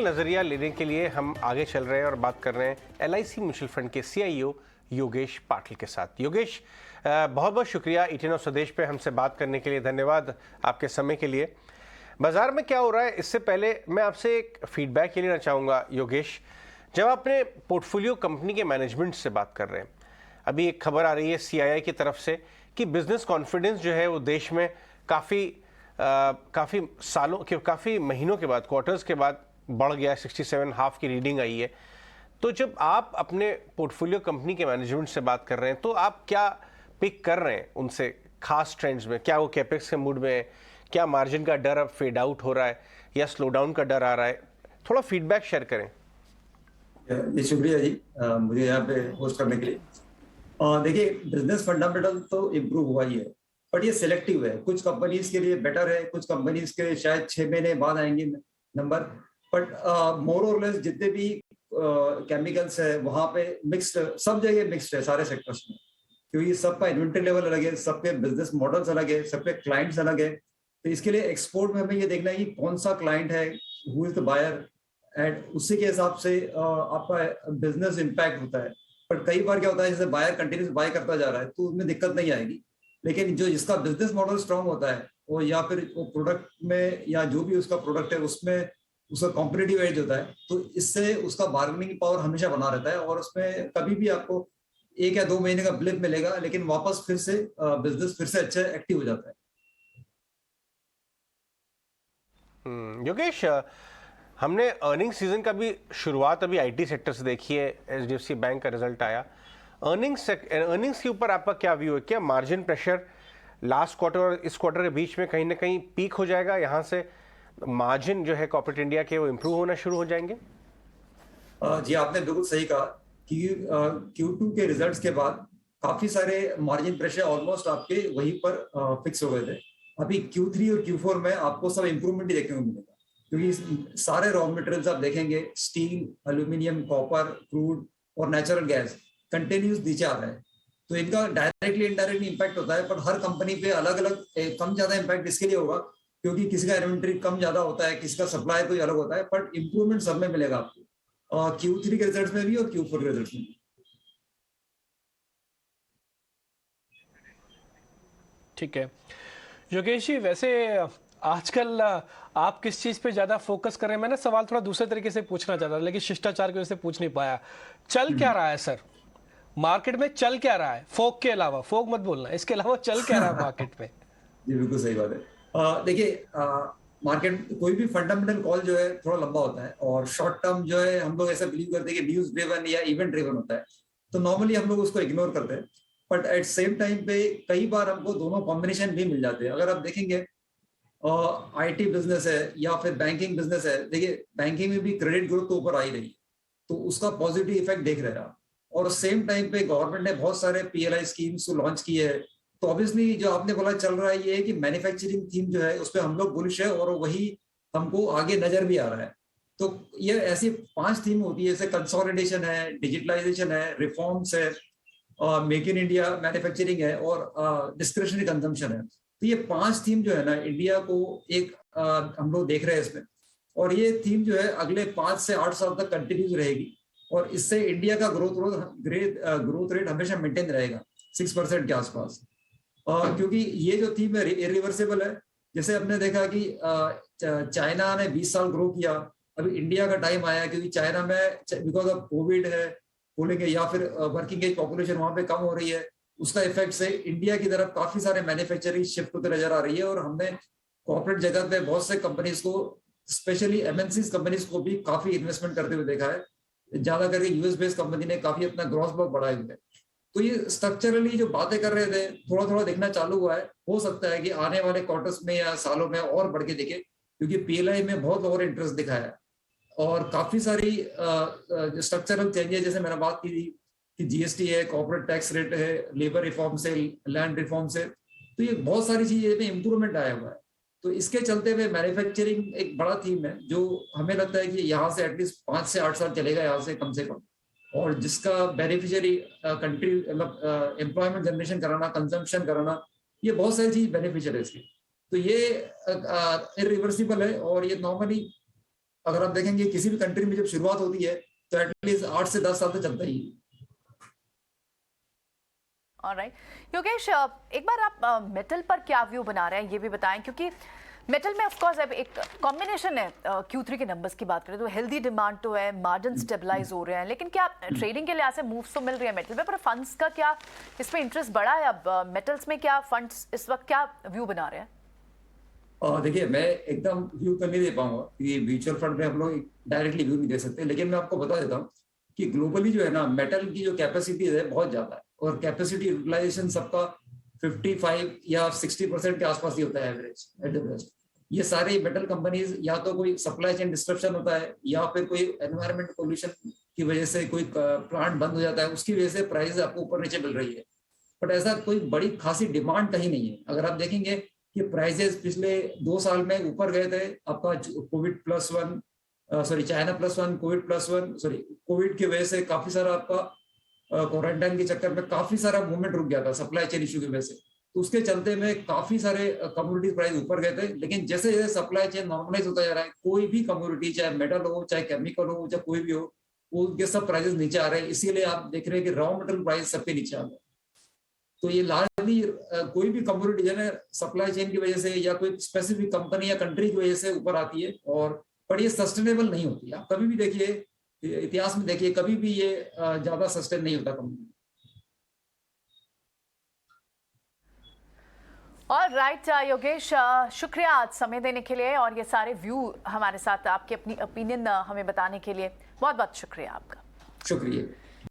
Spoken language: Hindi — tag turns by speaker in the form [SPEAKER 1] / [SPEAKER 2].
[SPEAKER 1] नजरिया लेने के लिए हम आगे चल रहे हैं और बात कर रहे हैं एलआईसी म्यूचुअल फंड के सीईओ योगेश पाटिल के साथ। योगेश, बहुत बहुत शुक्रिया ईटीएन ऑफ स्वदेश पे हमसे बात करने के लिए। धन्यवाद आपके समय के लिए। बाजार में क्या हो रहा है, इससे पहले मैं आपसे एक फीडबैक ये लेना चाहूँगा योगेश। जब आपने पोर्टफोलियो कंपनी के मैनेजमेंट से बात कर रहे हैं, अभी एक खबर आ रही है सीआईआई की तरफ से कि बिजनेस कॉन्फिडेंस जो है वो देश में काफ़ी सालों के, काफ़ी महीनों के बाद, क्वार्टर्स के बाद बढ़ गया। 67.5 की रीडिंग आई है। तो जब आप अपने पोर्टफोलियो कंपनी के मैनेजमेंट से बात कर रहे हैं तो आप क्या पिक कर रहे हैं उनसे खास ट्रेंड्स में? क्या वो कैपेक्स के मूड में है? क्या मार्जिन का डर अब फेड आउट हो रहा है या स्लो डाउन का डर आ रहा है? थोड़ा फीडबैक शेयर करें।
[SPEAKER 2] जी शुक्रिया जी, मुझे यहाँ पे होस्ट करने के लिए। देखिए, बिजनेस फंडामेंटल तो इम्प्रूव हुआ ही है, बट ये सिलेक्टिव है। कुछ कंपनीज के लिए बेटर है, कुछ कंपनीज के शायद 6 महीने बाद आएंगे नंबर। बट मोर और लेस जितने भी केमिकल्स है वहां पे मिक्स्ड, सब जगह मिक्स्ड है सारे सेक्टर्स में, क्योंकि सबका इन्वेंटरी लेवल अलग है, सबके बिजनेस मॉडल्स अलग है, सबके क्लाइंट्स अलग है। तो इसके लिए एक्सपोर्ट में हमें ये देखना है कि कौन सा क्लाइंट है, who is the buyer, and उसी के हिसाब से आपका बिजनेस इम्पैक्ट होता है। पर कई बार क्या होता है, जैसे बायर कंटिन्यूस बाय करता जा रहा है तो उसमें दिक्कत नहीं आएगी, लेकिन जो जिसका बिजनेस मॉडल स्ट्रांग होता है वो, या फिर वो प्रोडक्ट में, या जो भी उसका प्रोडक्ट है उसमें उसका कॉम्पिटिटिव एज होता है, तो इससे उसका बार्गेनिंग पावर हमेशा बना रहता है और उसमें कभी भी आपको 1 या 2 महीने का ब्लिप मिलेगा, लेकिन वापस फिर से बिजनेस फिर से अच्छा एक्टिव हो जाता है।
[SPEAKER 1] योगेश, हमने अर्निंग सीजन का भी शुरुआत अभी आईटी सेक्टर से देखी है। एचडीएफसी बैंक का रिजल्ट आया। अर्निंग्स के ऊपर आपका क्या व्यू है? क्या मार्जिन प्रेशर लास्ट क्वार्टर और इस क्वार्टर के बीच में कहीं ना कहीं पीक हो जाएगा? यहाँ से मार्जिन जो है कॉर्पोरेट इंडिया के वो इम्प्रूव होना शुरू हो जाएंगे?
[SPEAKER 2] जी, आपने बिल्कुल सही कहा कि Q2 के रिजल्ट्स के बाद काफी सारे मार्जिन प्रेशर ऑलमोस्ट आपके वहीं पर फिक्स हो गए थे। अभी Q3 और Q4 में आपको सब इंप्रूवमेंट ही देखने को मिलेगा, क्योंकि सारे रॉ मटेरियल्स आप देखेंगे, स्टील, एल्यूमिनियम, कॉपर, क्रूड और नेचुरल गैस कंटिन्यूस नीचे आ रहा है। तो इनका डायरेक्टली इनडायरेक्टली इम्पैक्ट होता है, पर हर कंपनी पे अलग अलग कम ज्यादा इम्पैक्ट इसके लिए होगा क्योंकि किसी का इन्वेंट्री कम ज्यादा होता है, किसी का सप्लाई कोई अलग होता है, बट इंप्रूवमेंट सब में मिलेगा आपको, Q3 के रिजल्ट्स में भी और Q4 के रिजल्ट्स में भी।
[SPEAKER 3] ठीक है योगेश जी, वैसे आजकल आप किस चीज पे ज्यादा फोकस कर रहे हैं? मैंने सवाल थोड़ा दूसरे तरीके से पूछना चाहता था, लेकिन शिष्टाचार की वजह से पूछ नहीं पाया। चल क्या रहा है सर मार्केट में? चल क्या रहा है फोक के अलावा? फोक मत बोलना, इसके अलावा चल क्या रहा है मार्केट में?
[SPEAKER 2] जी बिल्कुल सही बात है। देखिए, मार्केट कोई भी फंडामेंटल कॉल जो है थोड़ा लंबा होता है, और शॉर्ट टर्म जो है हम लोग ऐसा बिलीव करते हैं कि न्यूज ड्रिवन या इवेंट ड्रिवन होता है, तो नॉर्मली हम लोग उसको इग्नोर करते हैं। बट एट सेम टाइम पे कई बार हमको दोनों कॉम्बिनेशन भी मिल जाते हैं। अगर आप देखेंगे, आईटी बिजनेस है या फिर बैंकिंग बिजनेस है, देखिए बैंकिंग में भी क्रेडिट ग्रोथ तो ऊपर आ ही रही है, तो उसका पॉजिटिव इफेक्ट देख रहे हैं आप। और सेम टाइम पे गवर्नमेंट ने बहुत सारे पीएलआई स्कीम्स लॉन्च किए हैं। तो ऑब्वियसली जो आपने बोला चल रहा है, ये है कि मैन्युफैक्चरिंग थीम जो है उस पर हम लोग बुलिश है, और वही हमको आगे नजर भी आ रहा है। तो ये ऐसी 5 थीम होती है, जैसे कंसोलिडेशन है, डिजिटलाइजेशन है, रिफॉर्म्स है, मेक इन इंडिया मैन्युफैक्चरिंग है, और डिस्क्रिशनरी कंजम्पशन है। तो ये 5 थीम जो है ना, इंडिया को एक हम लोग देख रहे हैं इसमें, और ये थीम जो है अगले 5 से 8 साल तक कंटिन्यूज रहेगी, और इससे इंडिया का ग्रोथ रेट हमेशा मेंटेन रहेगा 6% के आसपास। क्योंकि ये जो थीम है इरिवर्सिबल है। जैसे आपने देखा कि चाइना ने 20 साल ग्रो किया, अभी इंडिया का टाइम आया, क्योंकि चाइना में बिकॉज ऑफ कोविड है बोलेंगे, या फिर वर्किंग एज पॉपुलेशन वहां पे कम हो रही है, उसका इफेक्ट से इंडिया की तरफ काफी सारे मैन्युफैक्चरिंग शिफ्ट होते नजर आ रही है। और हमने कॉर्पोरेट जगत में बहुत से कंपनीज को, स्पेशली एमएनसी कंपनीज को भी काफी इन्वेस्टमेंट करते हुए देखा है। ज्यादा करके यूएस बेस्ड कंपनी ने काफी अपना ग्रॉस ब्लॉक बढ़ाए हुए हैं। तो ये स्ट्रक्चरली जो बातें कर रहे थे, थोड़ा थोड़ा दिखना चालू हुआ है। हो सकता है कि आने वाले क्वार्टर्स में या सालों में और बढ़ के दिखे, क्योंकि पीएलआई में बहुत और इंटरेस्ट दिखाया है, और काफी सारी स्ट्रक्चरल चेंजेस, जैसे मैंने बात की थी कि जीएसटी है, कॉर्पोरेट टैक्स रेट है, लेबर रिफॉर्म से, लैंड रिफॉर्म से, तो ये बहुत सारी चीजें में इंप्रूवमेंट आया हुआ है। तो इसके चलते हुए मैन्युफैक्चरिंग एक बड़ा थीम है, जो हमें लगता है कि यहाँ से एटलीस्ट 5 से 8 साल चलेगा, यहाँ से कम से कम। और जिसका बेनिफिशियरी कंट्री, मतलब एम्प्लॉयमेंट जनरेशन कराना, कंजम्पशन कराना, ये बहुत सारी चीज बेनिफिशियल है इसकी। तो ये इरिवर्सिबल है, और ये नॉर्मली अगर आप देखेंगे किसी भी कंट्री में जब शुरुआत होती है तो एटलीस्ट 8 से 10 साल तक चलता ही है।
[SPEAKER 4] ऑलराइट योगेश, एक बार आप मेटल पर क्या व्यू बना रहे हैं ये भी बताएं, क्योंकि मेटल में ऑफ कोर्स अब एक कॉम्बिनेशन है। Q3 के नंबर्स की बात करें तो हेल्दी डिमांड तो है, मार्जिन स्टेबलाइज हो रहे हैं, लेकिन क्या ट्रेडिंग के लिहाज से मूव्स तो मिल रही है मेटल में, पर फंड्स का क्या इस पे इंटरेस्ट बढ़ा है? अब मेटल्स में क्या फंड्स इस वक्त क्या व्यू बना रहे हैं?
[SPEAKER 2] देखिए, मैं एकदम व्यू तो नहीं दे पाऊंगा क्योंकि म्यूचुअल फंड में हम लोग डायरेक्टली व्यू नहीं दे सकते, लेकिन मैं आपको बता देता हूँ कि ग्लोबली जो है ना, मेटल की जो कैपेसिटी है बहुत ज्यादा है, और कैपेसिटी यूटिलाइजेशन सबका 55 या 60% के आसपास ही होता है एवरेज एट द बेस्ट। ये सारे मेटल कंपनीज या तो कोई सप्लाई चेन डिस्ट्रप्शन होता है या फिर कोई एनवायरमेंट पोल्यूशन की वजह से कोई प्लांट बंद हो जाता है, उसकी वजह से प्राइस आपको ऊपर नीचे मिल रही है, बट ऐसा कोई बड़ी खासी डिमांड कहीं नहीं है। अगर आप देखेंगे कि प्राइसेस पिछले 2 साल में ऊपर गए थे, आपका चाइना +1, कोविड की वजह से काफी सारा आपका क्वारंटाइन के चक्कर में काफी सारा मूवमेंट रुक गया था सप्लाई चेन इशू की वजह से, तो उसके चलते में काफी सारे कम्युनिटी प्राइस ऊपर गए थे। लेकिन जैसे जैसे सप्लाई चेन नॉर्मलाइज होता जा रहा है, कोई भी कम्युनिटी, चाहे मेटल हो, चाहे केमिकल हो, चाहे कोई भी हो, उनके सब प्राइसेस नीचे आ रहे हैं। इसीलिए आप देख रहे हैं कि रॉ मेटेरियल प्राइस सबके नीचे आ गए। तो ये लार्जली कोई भी कम्युनिटी जो है सप्लाई चेन की वजह से या कोई स्पेसिफिक कंपनी या कंट्री की वजह से ऊपर आती है, और पर ये सस्टेनेबल नहीं होती। आप कभी भी देखिए, इतिहास में देखिए, कभी भी ये ज्यादा सस्टेन नहीं होता कंपनी।
[SPEAKER 4] ऑलराइट योगेश, शुक्रिया आज समय देने के लिए और ये सारे व्यू हमारे साथ आपके अपनी ओपिनियन हमें बताने के लिए। बहुत बहुत शुक्रिया आपका।
[SPEAKER 2] शुक्रिया।